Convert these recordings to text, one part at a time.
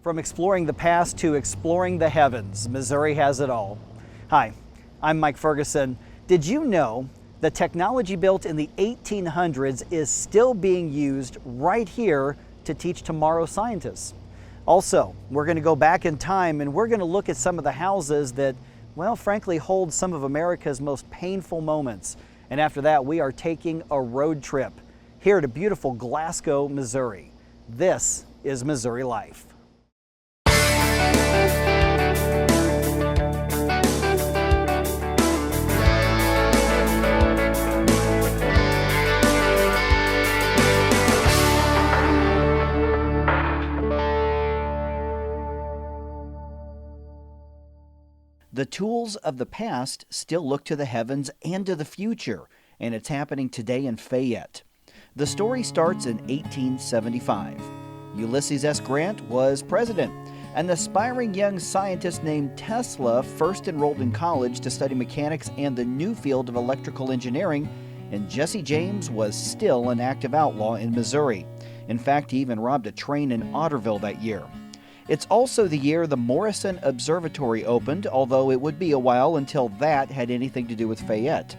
From exploring the past to exploring the heavens, Missouri has it all. Hi, I'm Mike Ferguson. Did you know the technology built in the 1800s is still being used right here to teach tomorrow's scientists? Also, we're going to go back in time and we're going to look at some of the houses that, well, frankly, hold some of America's most painful moments. And after that, we are taking a road trip here to beautiful Glasgow, Missouri. This is Missouri Life. The tools of the past still look to the heavens and to the future, and it's happening today in Fayette. The story starts in 1875. Ulysses S. Grant was president. An aspiring young scientist named Tesla first enrolled in college to study mechanics and the new field of electrical engineering, and Jesse James was still an active outlaw in Missouri. In fact, he even robbed a train in Otterville that year. It's also the year the Morrison Observatory opened, although it would be a while until that had anything to do with Fayette.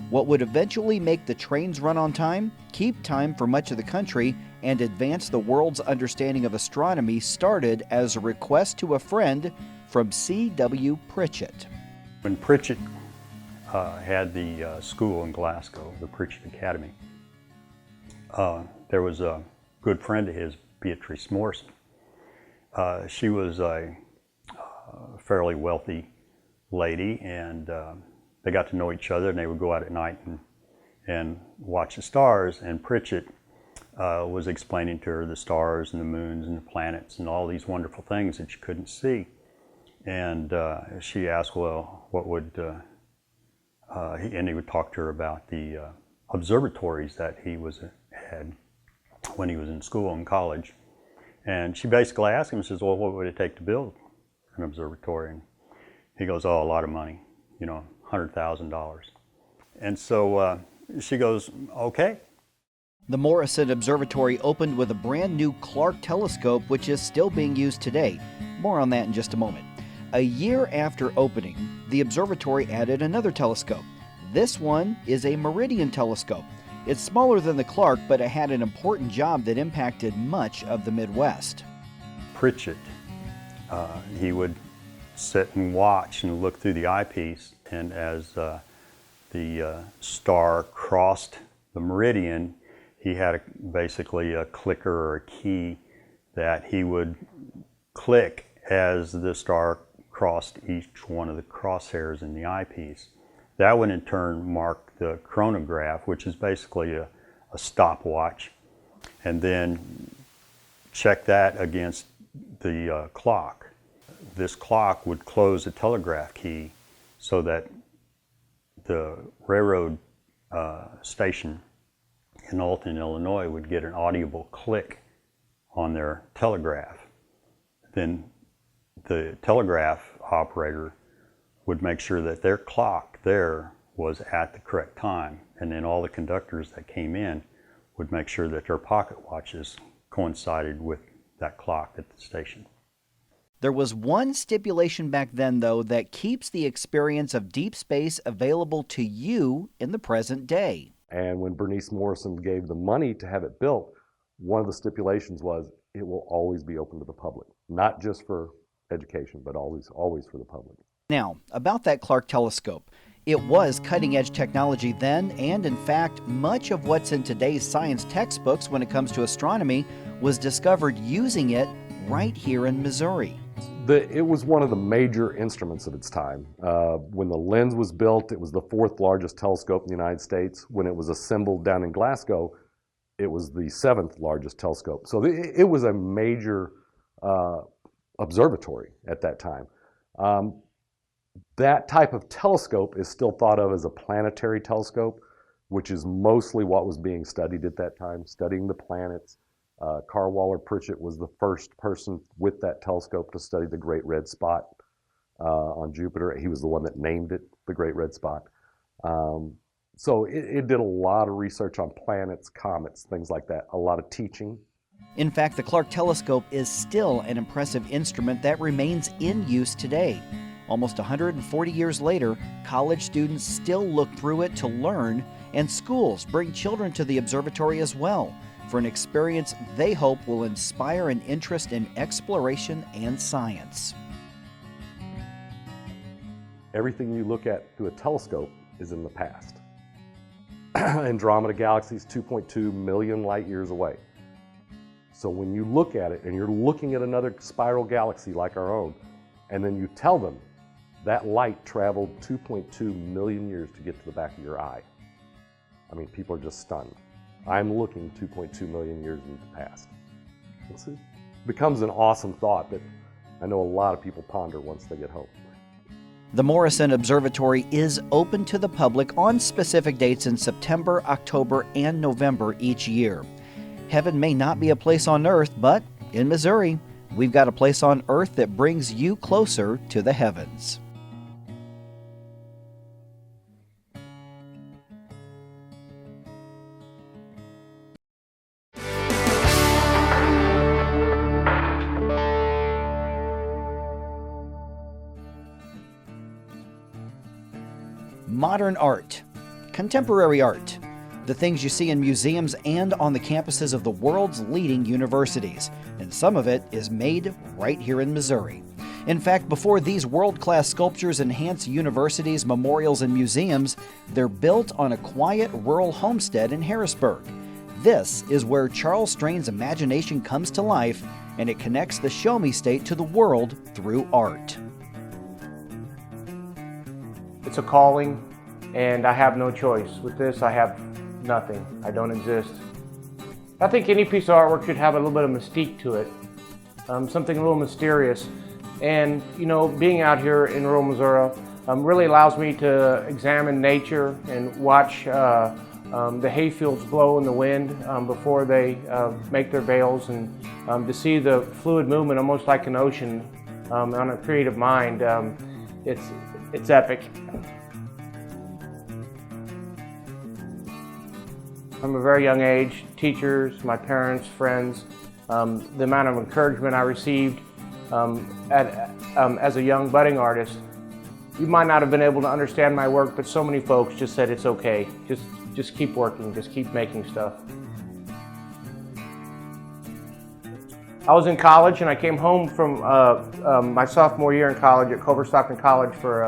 What would eventually make the trains run on time, keep time for much of the country, and advance the world's understanding of astronomy started as a request to a friend from C.W. Pritchett. When Pritchett had the school in Glasgow, the Pritchett Academy, there was a good friend of his, Beatrice Morrison. She was a fairly wealthy lady, and they got to know each other, and they would go out at night and watch the stars. And Pritchett was explaining to her the stars and the moons and the planets and all these wonderful things that you couldn't see. And she asked, well, what would, and he would talk to her about the observatories that he had when he was in school and college. And she basically asked him, says, well, what would it take to build an observatory? And he goes, oh, a lot of money, you know, $100,000. And so she goes, okay. The Morrison Observatory opened with a brand new Clark telescope, which is still being used today. More on that in just a moment. A year after opening, the observatory added another telescope. This one is a Meridian telescope. It's smaller than the Clark, but it had an important job that impacted much of the Midwest. Pritchett, he would sit and watch and look through the eyepiece, and as the star crossed the meridian, he had basically a clicker or a key that he would click as the star crossed each one of the crosshairs in the eyepiece. That would in turn mark the chronograph, which is basically a stopwatch, and then check that against the clock. This clock would close the telegraph key so that the railroad station in Alton, Illinois would get an audible click on their telegraph. Then the telegraph operator would make sure that their clock there was at the correct time, and then all the conductors that came in would make sure that their pocket watches coincided with that clock at the station. There was one stipulation back then, though, that keeps the experience of deep space available to you in the present day. And when Bernice Morrison gave the money to have it built, one of the stipulations was it will always be open to the public, not just for education, but always for the public. Now, about that Clark telescope. It was cutting-edge technology then, and in fact, much of what's in today's science textbooks when it comes to astronomy was discovered using it right here in Missouri. It was one of the major instruments of its time. When the lens was built, it was the fourth largest telescope in the United States. When it was assembled down in Glasgow, it was the seventh largest telescope. So it was a major observatory at that time. That type of telescope is still thought of as a planetary telescope, which is mostly what was being studied at that time, studying the planets. Carl Pritchett was the first person with that telescope to study the Great Red Spot on Jupiter. He was the one that named it the Great Red Spot. So it did a lot of research on planets, comets, things like that, a lot of teaching In fact, the Clark telescope is still an impressive instrument that remains in use today. Almost 140 years later, college students still look through it to learn, and schools bring children to the observatory as well for an experience they hope will inspire an interest in exploration and science. Everything you look at through a telescope is in the past. Andromeda Galaxy is 2.2 million light years away. So when you look at it and you're looking at another spiral galaxy like our own, and then you tell them that light traveled 2.2 million years to get to the back of your eye, I mean, people are just stunned. I'm looking 2.2 million years into the past. It becomes an awesome thought that I know a lot of people ponder once they get home. The Morrison Observatory is open to the public on specific dates in September, October, and November each year. Heaven may not be a place on earth, but in Missouri, we've got a place on earth that brings you closer to the heavens. Modern art, contemporary art, the things you see in museums and on the campuses of the world's leading universities, and some of it is made right here in Missouri. In fact, before these world-class sculptures enhance universities, memorials, and museums, they're built on a quiet rural homestead in Harrisburg. This is where Charles Strain's imagination comes to life, and it connects the Show Me State to the world through art. It's a calling, and I have no choice. With this, I have nothing. I don't exist. I think any piece of artwork should have a little bit of mystique to it, something a little mysterious. And, you know, being out here in rural Missouri really allows me to examine nature and watch the hayfields blow in the wind before they make their bales, and to see the fluid movement almost like an ocean on a creative mind. It's epic. From a very young age, teachers, my parents, friends, the amount of encouragement I received as a young budding artist. You might not have been able to understand my work, but so many folks just said it's okay. Just keep working, just keep making stuff. I was in college and I came home from my sophomore year in college at Culver Stockton College for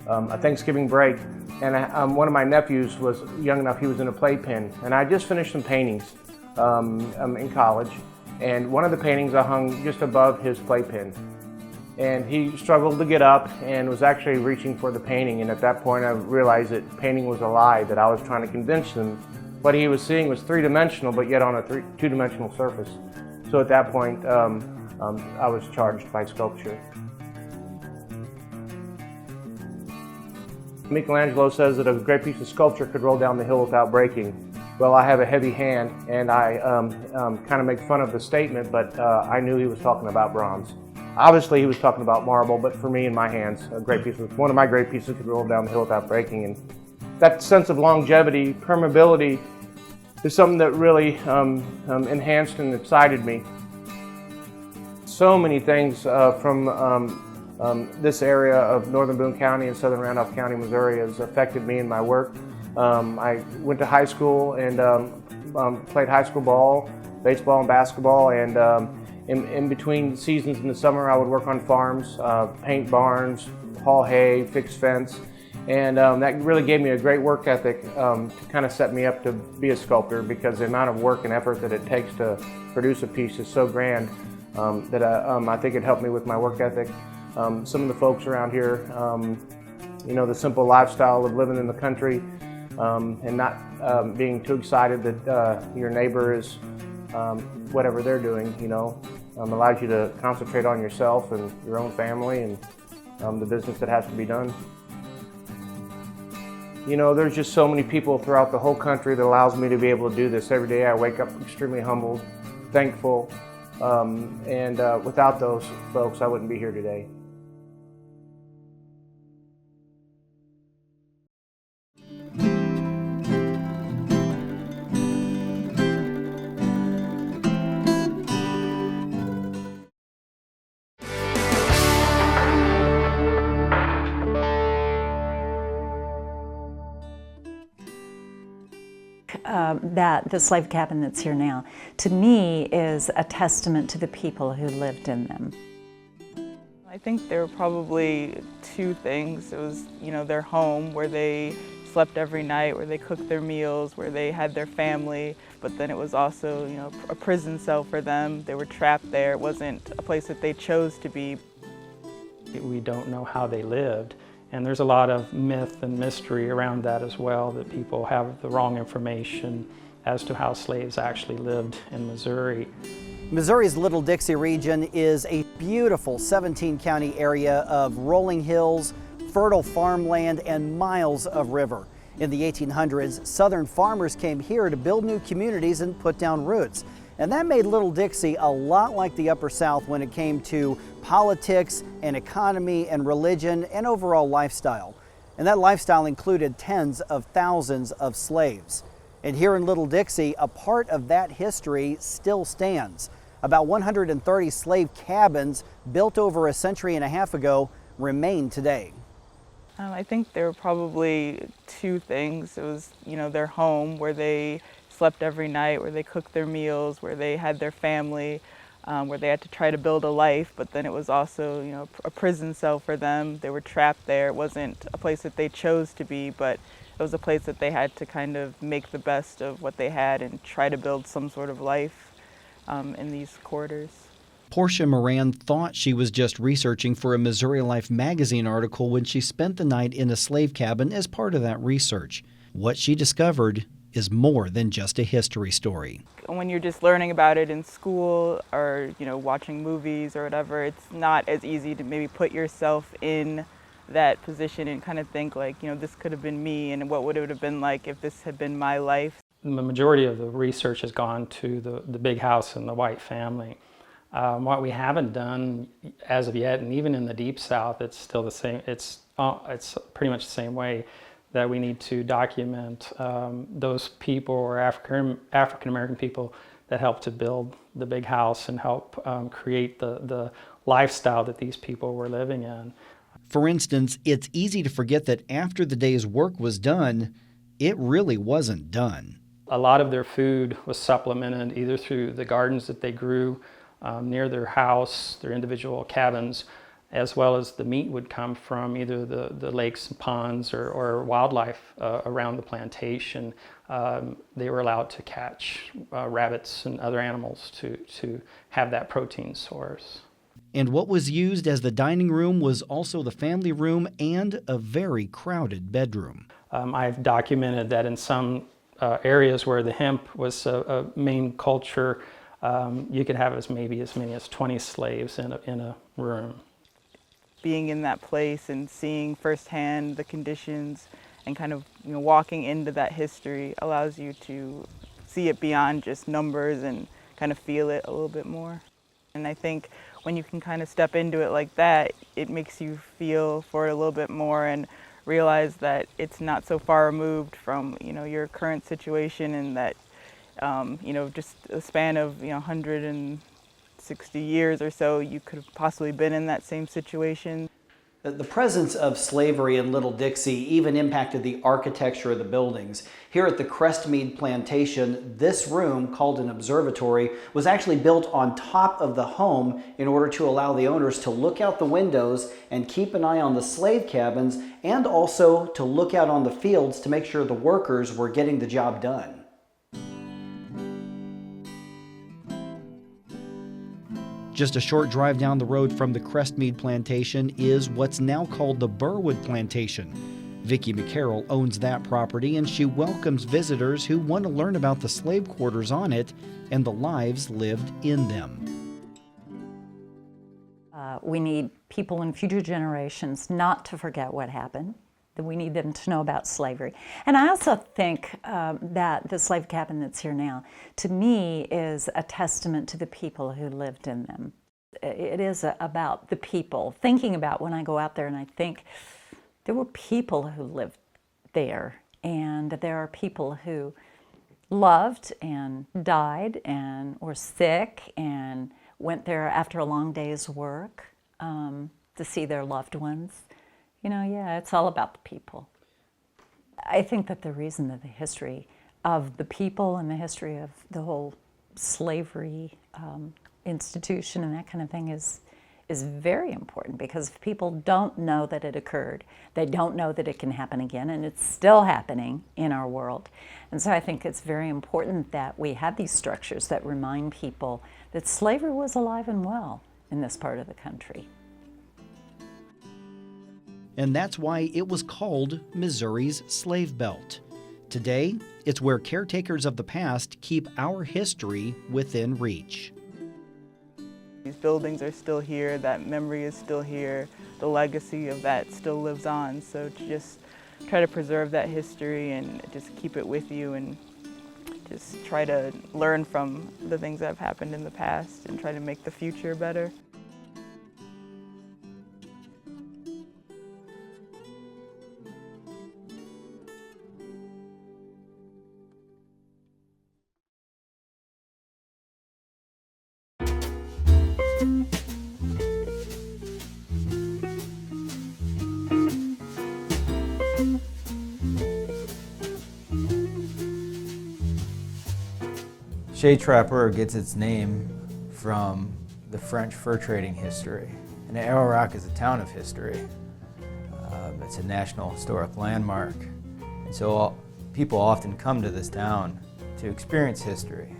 a Thanksgiving break. And one of my nephews was young enough, he was in a playpen. And I just finished some paintings in college. And one of the paintings I hung just above his playpen. And he struggled to get up and was actually reaching for the painting. And at that point I realized that painting was a lie, that I was trying to convince him what he was seeing was three-dimensional, but yet on a two-dimensional surface. So at that point, I was charged by sculpture. Michelangelo says that a great piece of sculpture could roll down the hill without breaking. Well, I have a heavy hand, and I kind of make fun of the statement, but I knew he was talking about bronze. Obviously, he was talking about marble, but for me, in my hands, one of my great pieces could roll down the hill without breaking. And that sense of longevity, permeability, is something that really enhanced and excited me. So many things from this area of northern Boone County and southern Randolph County, Missouri has affected me in my work. I went to high school and played high school ball, baseball and basketball, and in between seasons in the summer I would work on farms, paint barns, haul hay, fix fence, and that really gave me a great work ethic to kind of set me up to be a sculptor, because the amount of work and effort that it takes to produce a piece is so grand that I think it helped me with my work ethic. Some of the folks around here, you know, the simple lifestyle of living in the country and not being too excited that your neighbor is whatever they're doing, you know, allows you to concentrate on yourself and your own family and the business that has to be done. You know, there's just so many people throughout the whole country that allows me to be able to do this every day. I wake up extremely humbled, thankful, and without those folks, I wouldn't be here today. that the slave cabin that's here now, to me, is a testament to the people who lived in them. I think there were probably two things. It was, their home where they slept every night, where they cooked their meals, where they had their family, but then it was also, a prison cell for them. They were trapped there. It wasn't a place that they chose to be. We don't know how they lived, and there's a lot of myth and mystery around that as well, that people have the wrong information as to how slaves actually lived in Missouri. Missouri's Little Dixie region is a beautiful 17-county area of rolling hills, fertile farmland, and miles of river. In the 1800s, Southern farmers came here to build new communities and put down roots. And that made Little Dixie a lot like the Upper South when it came to politics and economy and religion and overall lifestyle. And that lifestyle included tens of thousands of slaves. And here in Little Dixie, a part of that history still stands. About 130 slave cabins built over a century and a half ago remain today. I think there were probably two things. It was, their home where they slept every night, where they cooked their meals, where they had their family, where they had to try to build a life, but then it was also, a prison cell for them. They were trapped there. It wasn't a place that they chose to be, but it was a place that they had to kind of make the best of what they had and try to build some sort of life in these quarters. Portia Moran thought she was just researching for a Missouri Life magazine article when she spent the night in a slave cabin as part of that research. What she discovered is more than just a history story. When you're just learning about it in school or, watching movies or whatever, it's not as easy to maybe put yourself in that position and kind of think like, this could have been me and what would it have been like if this had been my life. The majority of the research has gone to the big house and the white family. What we haven't done as of yet, and even in the Deep South, it's still the same. It's pretty much the same way, that we need to document those people or African American people that helped to build the big house and help create the lifestyle that these people were living in. For instance, it's easy to forget that after the day's work was done, it really wasn't done. A lot of their food was supplemented either through the gardens that they grew near their house, their individual cabins, as well as the meat would come from either the lakes and ponds or wildlife around the plantation. They were allowed to catch rabbits and other animals to have that protein source. And what was used as the dining room was also the family room and a very crowded bedroom. I've documented that in some areas where the hemp was a main culture, you could have maybe as many as 20 slaves in a room. Being in that place and seeing firsthand the conditions and kind of walking into that history allows you to see it beyond just numbers and kind of feel it a little bit more. And I think when you can kind of step into it like that, it makes you feel for it a little bit more and realize that it's not so far removed from your current situation, and that just a span of 160 years or so, you could have possibly been in that same situation. The presence of slavery in Little Dixie even impacted the architecture of the buildings. Here at the Crestmead Plantation, this room, called an observatory, was actually built on top of the home in order to allow the owners to look out the windows and keep an eye on the slave cabins, and also to look out on the fields to make sure the workers were getting the job done. Just a short drive down the road from the Crestmead Plantation is what's now called the Burwood Plantation. Vicki McCarroll owns that property, and she welcomes visitors who want to learn about the slave quarters on it and the lives lived in them. We need people in future generations not to forget what happened. That we need them to know about slavery. And I also think that the slave cabin that's here now, to me, is a testament to the people who lived in them. It is about the people. Thinking about when I go out there and I think there were people who lived there, and there are people who loved and died and were sick and went there after a long day's work to see their loved ones. It's all about the people. I think that the reason that the history of the people and the history of the whole slavery institution and that kind of thing is very important, because if people don't know that it occurred, they don't know that it can happen again, and it's still happening in our world. And so I think it's very important that we have these structures that remind people that slavery was alive and well in this part of the country. And that's why it was called Missouri's Slave Belt. Today, it's where caretakers of the past keep our history within reach. These buildings are still here, that memory is still here, the legacy of that still lives on. So to just try to preserve that history and just keep it with you, and just try to learn from the things that have happened in the past and try to make the future better. Chez Trappeur gets its name from the French fur trading history. And Arrow Rock is a town of history. It's a National Historic Landmark. And so people often come to this town to experience history.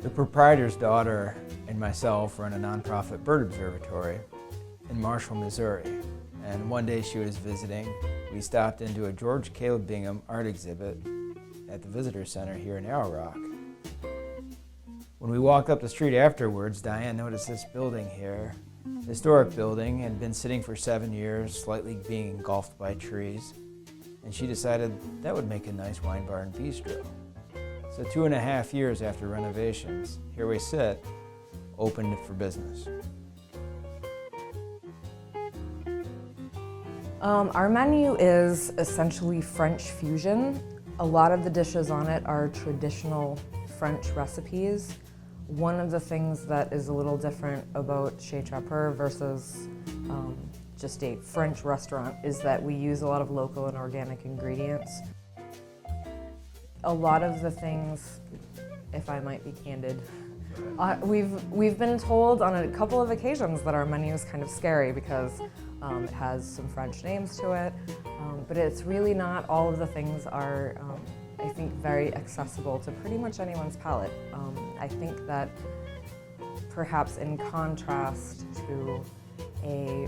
The proprietor's daughter and myself run a nonprofit bird observatory in Marshall, Missouri. And one day she was visiting. We stopped into a George Caleb Bingham art exhibit at the Visitor Center here in Arrow Rock. When we walked up the street afterwards, Diane noticed this building here, historic building, had been sitting for 7 years, slightly being engulfed by trees, and she decided that would make a nice wine bar and bistro. So 2.5 years after renovations, here we sit, open for business. Our menu is essentially French fusion. A lot of the dishes on it are traditional French recipes. One of the things that is a little different about Chez Trappeur versus just a French restaurant is that we use a lot of local and organic ingredients. A lot of the things, if I might be candid, we've been told on a couple of occasions that our menu is kind of scary because it has some French names to it, but it's really not. All of the things are I think very accessible to pretty much anyone's palate. I think that perhaps in contrast to a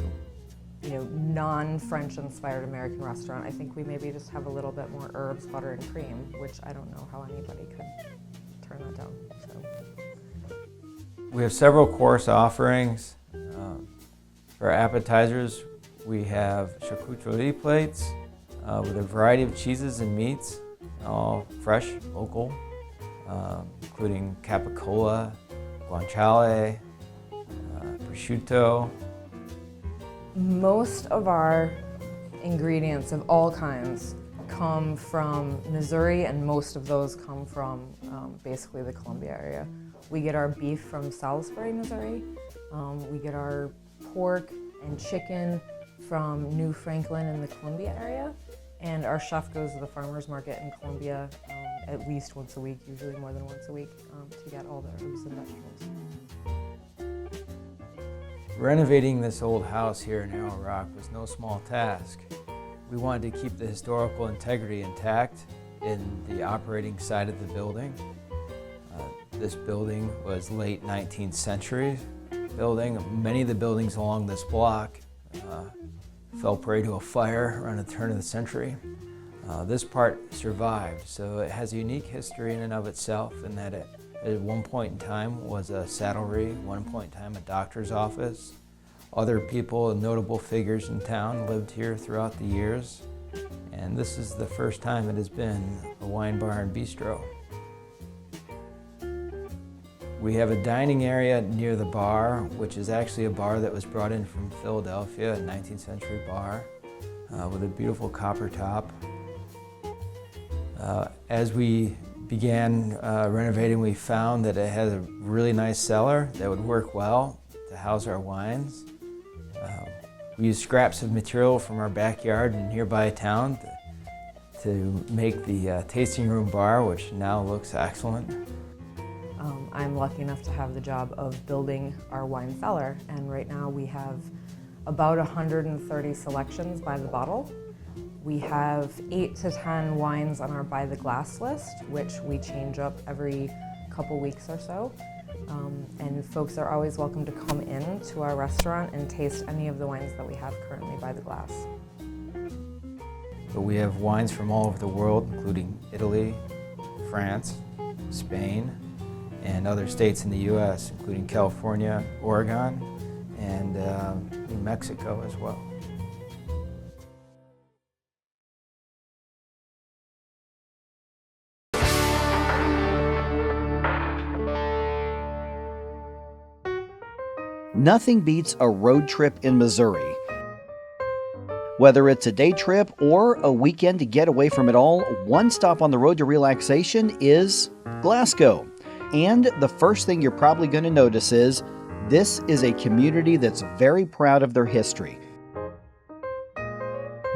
non-French inspired American restaurant, I think we maybe just have a little bit more herbs, butter, and cream, which I don't know how anybody could turn that down. So. We have several course offerings. For appetizers, we have charcuterie plates with a variety of cheeses and meats, all fresh, local, including capicola, guanciale, prosciutto. Most of our ingredients of all kinds come from Missouri, and most of those come from basically the Columbia area. We get our beef from Salisbury, Missouri. We get our pork and chicken from New Franklin in the Columbia area. And our chef goes to the farmer's market in Columbia at least once a week, usually more than once a week, to get all the herbs and vegetables. Renovating this old house here in Arrow Rock was no small task. We wanted to keep the historical integrity intact in the operating side of the building. This building was late 19th century building. Many of the buildings along this block fell prey to a fire around the turn of the century. This part survived, so it has a unique history in and of itself, in that it at one point in time was a saddlery, one point in time a doctor's office. Other people and notable figures in town lived here throughout the years, and this is the first time it has been a wine bar and bistro. We have a dining area near the bar, which is actually a bar that was brought in from Philadelphia, a 19th century bar, with a beautiful copper top. As we began renovating, we found that it had a really nice cellar that would work well to house our wines. We used scraps of material from our backyard and nearby town to make the tasting room bar, which now looks excellent. I'm lucky enough to have the job of building our wine cellar, and right now we have about 130 selections by the bottle. We have 8 to 10 wines on our by the glass list, which we change up every couple weeks or so. And folks are always welcome to come in to our restaurant and taste any of the wines that we have currently by the glass. But we have wines from all over the world, including Italy, France, Spain, and other states in the U.S., including California, Oregon, and New Mexico as well. Nothing beats a road trip in Missouri. Whether it's a day trip or a weekend to get away from it all, one stop on the road to relaxation is Glasgow. And the first thing you're probably going to notice is this is a community that's very proud of their history.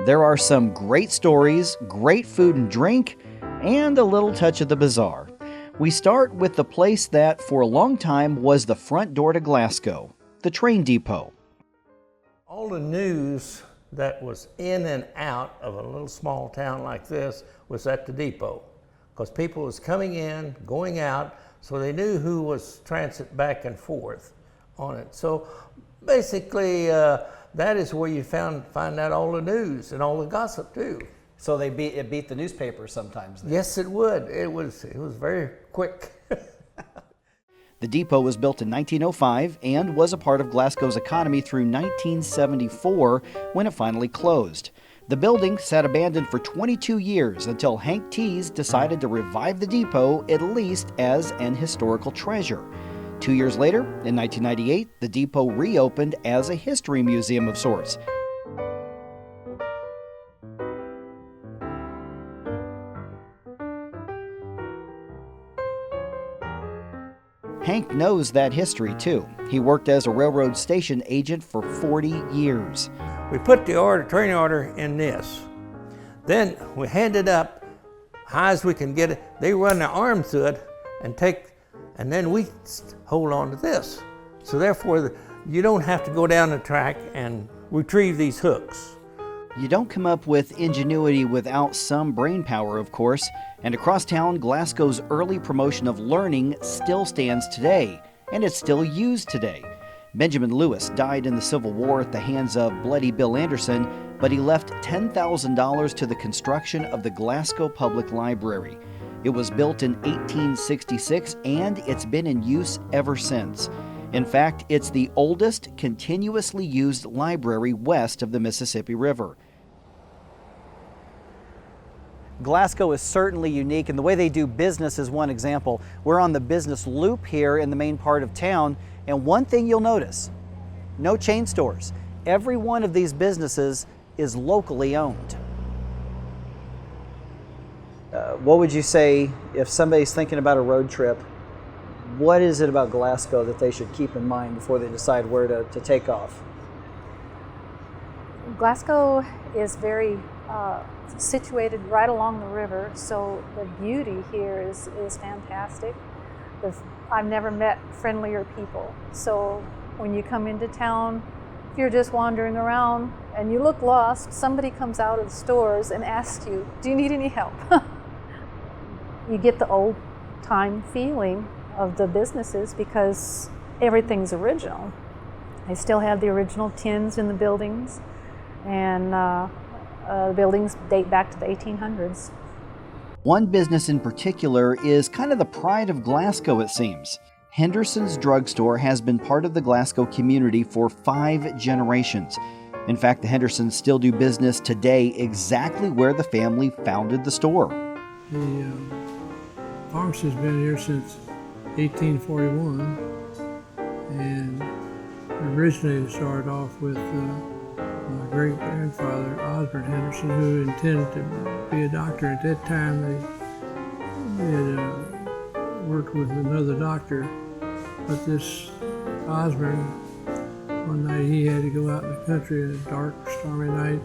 There are some great stories, great food and drink, and a little touch of the bizarre. We start with the place that for a long time was the front door to Glasgow, the train depot. All the news that was in and out of a little small town like this was at the depot, because people was coming in, going out, so they knew who was transit back and forth on it. So basically, that is where you find out all the news and all the gossip too. So it beat the newspaper sometimes then. Yes, it would. It was very quick. The depot was built in 1905 and was a part of Glasgow's economy through 1974 when it finally closed. The building sat abandoned for 22 years until Hank Tees decided to revive the depot, at least as an historical treasure. 2 years later, in 1998, the depot reopened as a history museum of sorts. Hank knows that history too. He worked as a railroad station agent for 40 years. We put the train order in this. Then we hand it up high as we can get it. They run their arm through it and then we hold on to this. So therefore, you don't have to go down the track and retrieve these hooks. You don't come up with ingenuity without some brain power, of course. And across town, Glasgow's early promotion of learning still stands today, and it's still used today. Benjamin Lewis died in the Civil War at the hands of Bloody Bill Anderson, but he left $10,000 to the construction of the Glasgow Public Library. It was built in 1866, and it's been in use ever since. In fact, it's the oldest continuously used library west of the Mississippi River. Glasgow is certainly unique, and the way they do business is one example. We're on the business loop here in the main part of town, and one thing you'll notice, no chain stores. Every one of these businesses is locally owned. What would you say if somebody's thinking about a road trip? What is it about Glasgow that they should keep in mind before they decide where to take off? Glasgow is very situated right along the river, so the beauty here is fantastic. I've never met friendlier people. So when you come into town, if you're just wandering around and you look lost, somebody comes out of the stores and asks you, do you need any help? You get the old time feeling of the businesses because everything's original. They still have the original tins in the buildings, and the buildings date back to the 1800s. One business in particular is kind of the pride of Glasgow, it seems. Henderson's Drugstore has been part of the Glasgow community for 5 generations. In fact, the Hendersons still do business today exactly where the family founded the store. The pharmacy's been here since 1841, and originally it started off with my great-grandfather, Osborne Henderson, who intended to be a doctor. At that time, they had worked with another doctor, but this Osborne, one night he had to go out in the country, a dark, stormy night,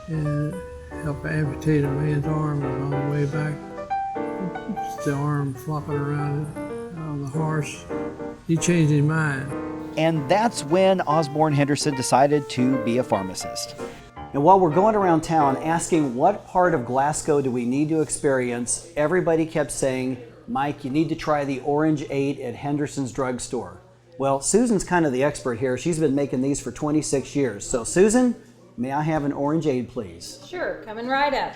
and help amputate a man's arm, and on the way back, just the arm flopping around on the horse, he changed his mind. And that's when Osborne Henderson decided to be a pharmacist. And while we're going around town asking what part of Glasgow do we need to experience, everybody kept saying, Mike, you need to try the Orangeade at Henderson's drugstore. Well, Susan's kind of the expert here. She's been making these for 26 years. So Susan, may I have an Orangeade, please? Sure, coming right up.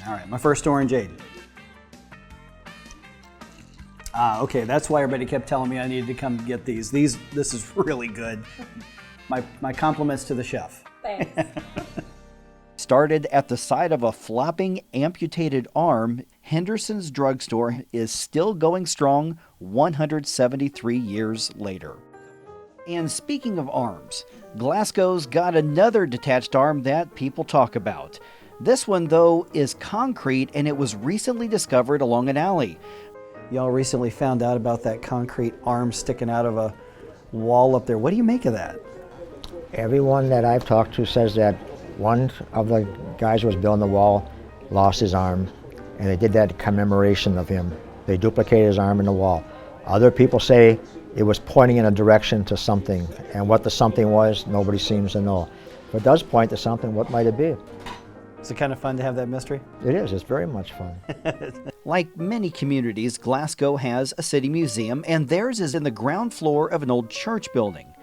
All right, my first Orangeade. Okay, that's why everybody kept telling me I needed to come get these. This is really good. My compliments to the chef. Thanks. Started at the side of a flopping, amputated arm, Henderson's drugstore is still going strong 173 years later. And speaking of arms, Glasgow's got another detached arm that people talk about. This one, though, is concrete, and it was recently discovered along an alley. Y'all recently found out about that concrete arm sticking out of a wall up there. What do you make of that? Everyone that I've talked to says that one of the guys who was building the wall lost his arm, and they did that in commemoration of him. They duplicated his arm in the wall. Other people say it was pointing in a direction to something, and what the something was, nobody seems to know. If it does point to something, what might it be? Is it kind of fun to have that mystery? It is. It's very much fun. Like many communities, Glasgow has a city museum, and theirs is in the ground floor of an old church building.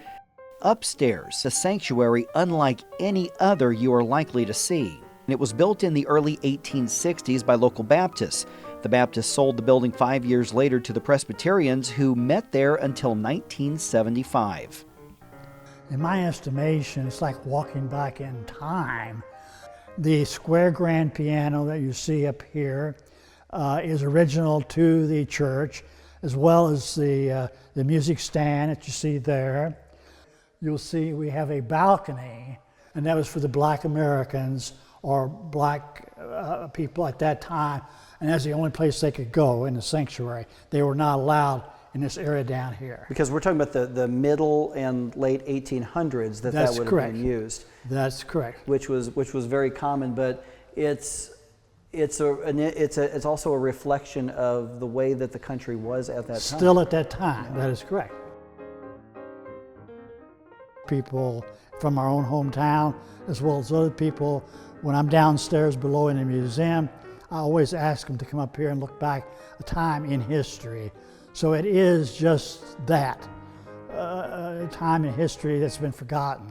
Upstairs, a sanctuary unlike any other you are likely to see. It was built in the early 1860s by local Baptists. The Baptists sold the building 5 years later to the Presbyterians, who met there until 1975. In my estimation, it's like walking back in time. The square grand piano that you see up here is original to the church, as well as the music stand that you see there. You'll see we have a balcony, and that was for the Black Americans or Black people at that time, and that's the only place they could go in the sanctuary. They were not allowed in this area down here. Because we're talking about the middle and late 1800s that would have been used. That's correct. Which was very common, but it's also a reflection of the way that the country was at that time. Still at that time, that is correct. People from our own hometown, as well as other people, when I'm downstairs below in the museum, I always ask them to come up here and look back a time in history. So it is just that, a time in history that's been forgotten.